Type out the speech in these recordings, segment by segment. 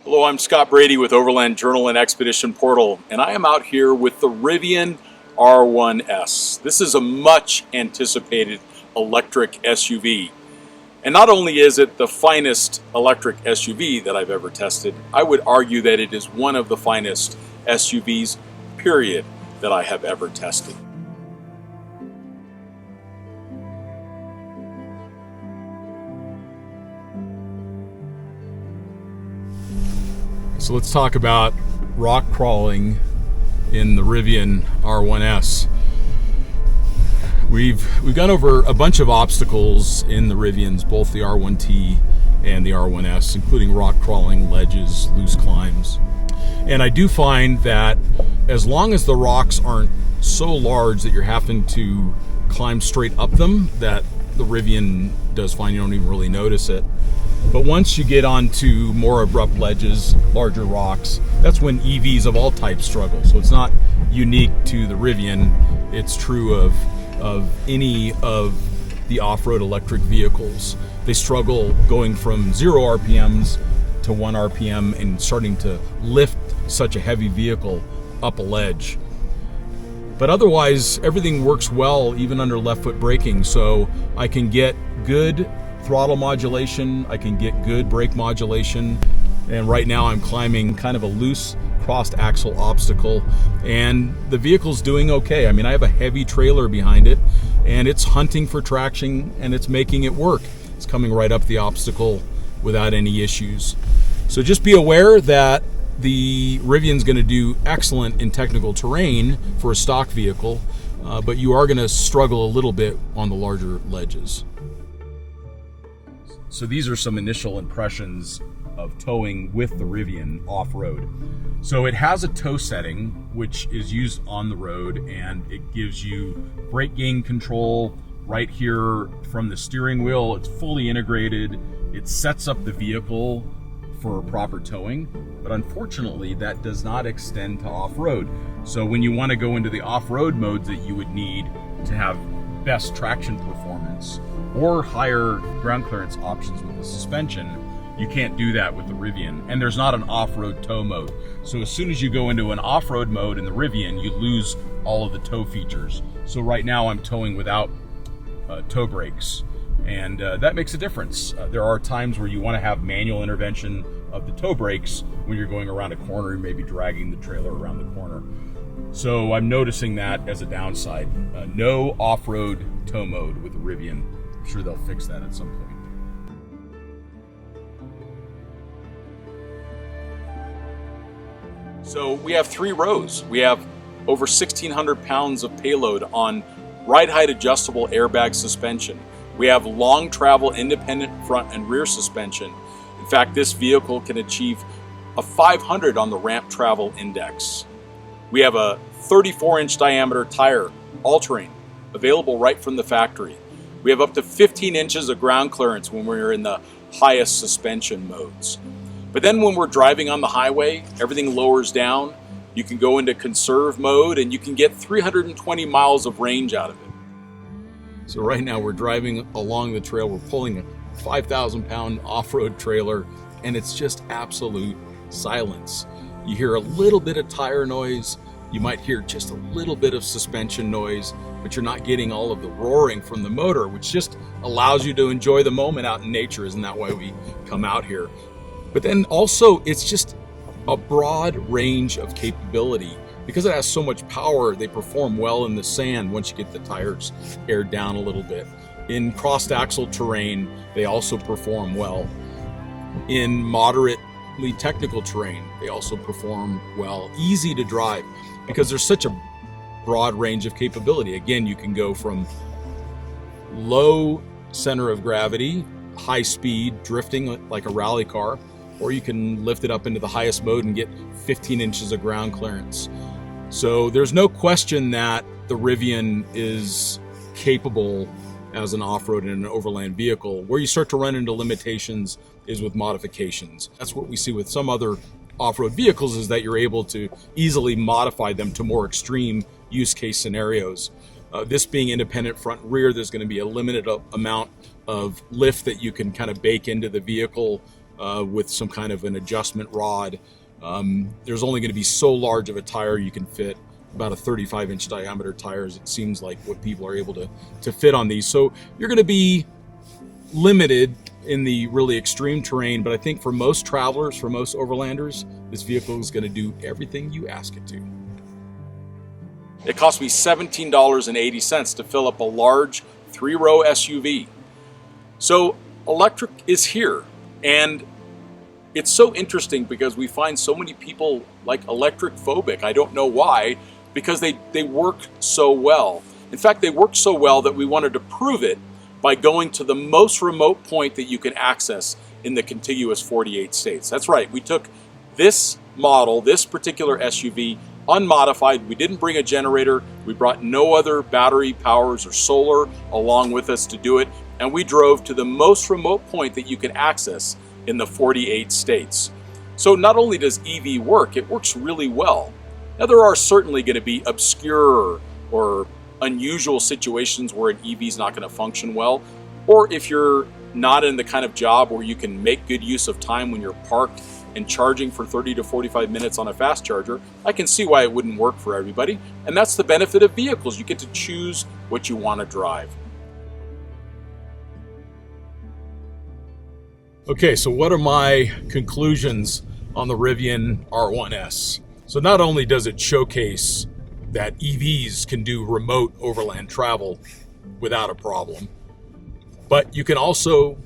Hello, I'm Scott Brady with Overland Journal and Expedition Portal, and I am out here with the Rivian R1S. This is a much anticipated electric SUV. And not only is it the finest electric SUV that I've ever tested, I would argue that it is one of the finest SUVs, period, that I have ever tested. So let's talk about rock crawling in the Rivian R1S. We've gone over a bunch of obstacles in the Rivians, both the R1T and the R1S, including rock crawling, ledges, loose climbs. And I do find that as long as the rocks aren't so large that you're having to climb straight up them, that the Rivian does fine, you don't even really notice it. But once you get onto more abrupt ledges, larger rocks, that's when EVs of all types struggle. So it's not unique to the Rivian, it's true of any of the off-road electric vehicles. They struggle going from 0 RPMs to 1 RPM and starting to lift such a heavy vehicle up a ledge. But otherwise, everything works well even under left foot braking, so I can get good throttle modulation, I can get good brake modulation, and right now I'm climbing kind of a loose crossed axle obstacle, and the vehicle's doing okay. I mean, I have a heavy trailer behind it, and it's hunting for traction, and it's making it work. It's coming right up the obstacle without any issues. So just be aware that the Rivian's going to do excellent in technical terrain for a stock vehicle, but you are going to struggle a little bit on the larger ledges. So these are some initial impressions of towing with the Rivian off-road. So it has a tow setting, which is used on the road, and it gives you brake gain control right here from the steering wheel. It's fully integrated. It sets up the vehicle for proper towing, but unfortunately that does not extend to off-road. So when you want to go into the off-road modes that you would need to have best traction performance or higher ground clearance options with the suspension, you can't do that with the Rivian. And there's not an off-road tow mode. So as soon as you go into an off-road mode in the Rivian, you lose all of the tow features. So right now I'm towing without tow brakes, and that makes a difference. There are times where you want to have manual intervention of the tow brakes when you're going around a corner and maybe dragging the trailer around the corner. So I'm noticing that as a downside. No off-road tow mode with the Rivian. I'm sure they'll fix that at some point. So we have 3 rows. We have over 1,600 pounds of payload on ride height adjustable airbag suspension. We have long travel independent front and rear suspension. In fact, this vehicle can achieve a 500 on the ramp travel index. We have a 34-inch diameter tire, all-terrain, available right from the factory. We have up to 15 inches of ground clearance when we're in the highest suspension modes. But then when we're driving on the highway, everything lowers down. You can go into conserve mode and you can get 320 miles of range out of it. So right now we're driving along the trail. We're pulling a 5,000-pound off-road trailer, and it's just absolute silence. You hear a little bit of tire noise. You might hear just a little bit of suspension noise, but you're not getting all of the roaring from the motor, which just allows you to enjoy the moment out in nature. Isn't that why we come out here? But then also, it's just a broad range of capability. Because it has so much power, they perform well in the sand once you get the tires aired down a little bit. In crossed axle terrain, they also perform well. In moderately technical terrain, they also perform well. Easy to drive because there's such a broad range of capability. Again, you can go from low center of gravity, high speed, drifting like a rally car, or you can lift it up into the highest mode and get 15 inches of ground clearance. So there's no question that the Rivian is capable as an off-road and an overland vehicle. Where you start to run into limitations is with modifications. That's what we see with some other off-road vehicles, is that you're able to easily modify them to more extreme use case scenarios. This being independent front and rear, there's going to be a limited amount of lift that you can kind of bake into the vehicle with some kind of an adjustment rod. There's only going to be so large of a tire you can fit. About a 35-inch diameter tires, it seems like, what people are able to fit on these. So you're going to be limited in the really extreme terrain, but I think for most travelers, for most overlanders, this vehicle is going to do everything you ask it to. It cost me $17.80 to fill up a large 3-row SUV. So electric is here, and it's so interesting because we find so many people like electric phobic. I don't know why, because they work so well. In fact, they work so well that we wanted to prove it by going to the most remote point that you can access in the contiguous 48 states. That's right, we took this model, this particular SUV, unmodified. We didn't bring a generator. We brought no other battery powers or solar along with us to do it. And we drove to the most remote point that you can access in the 48 states. So not only does EV work, it works really well. Now, there are certainly going to be obscure or unusual situations where an EV is not going to function well, or if you're not in the kind of job where you can make good use of time when you're parked and charging for 30 to 45 minutes on a fast charger, I can see why it wouldn't work for everybody. And that's the benefit of vehicles. You get to choose what you want to drive. Okay, so what are my conclusions on the Rivian R1S? So not only does it showcase that EVs can do remote overland travel without a problem, but you can also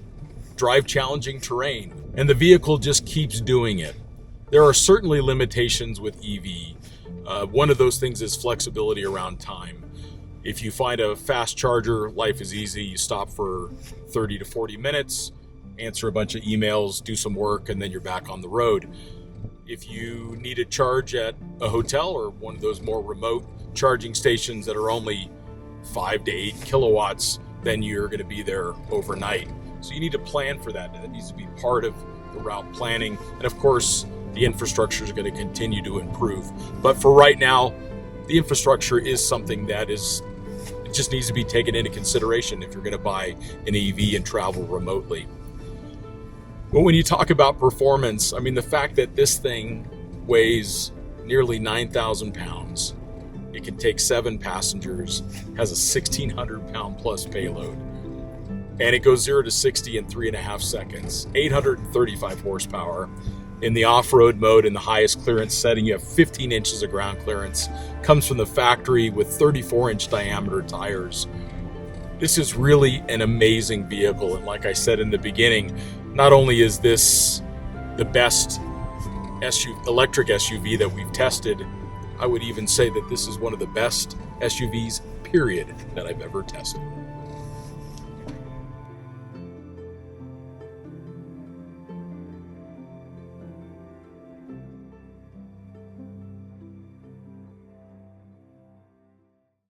drive challenging terrain, and the vehicle just keeps doing it. There are certainly limitations with EV. One of those things is flexibility around time. If you find a fast charger, life is easy. You stop for 30 to 40 minutes, answer a bunch of emails, do some work, and then you're back on the road. If you need a charge at a hotel or one of those more remote charging stations that are only 5 to 8 kilowatts, then you're going to be there overnight. So you need to plan for that. That needs to be part of the route planning. And of course, the infrastructure is going to continue to improve. But for right now, the infrastructure is something that it just needs to be taken into consideration if you're going to buy an EV and travel remotely. But when you talk about performance, I mean, the fact that this thing weighs nearly 9,000 pounds, it can take 7 passengers, has a 1,600 pound plus payload, and it goes 0 to 60 in 3.5 seconds, 835 horsepower. In the off-road mode, in the highest clearance setting, you have 15 inches of ground clearance, comes from the factory with 34-inch diameter tires. This is really an amazing vehicle, and like I said in the beginning, not only is this the best electric SUV that we've tested, I would even say that this is one of the best SUVs, period, that I've ever tested.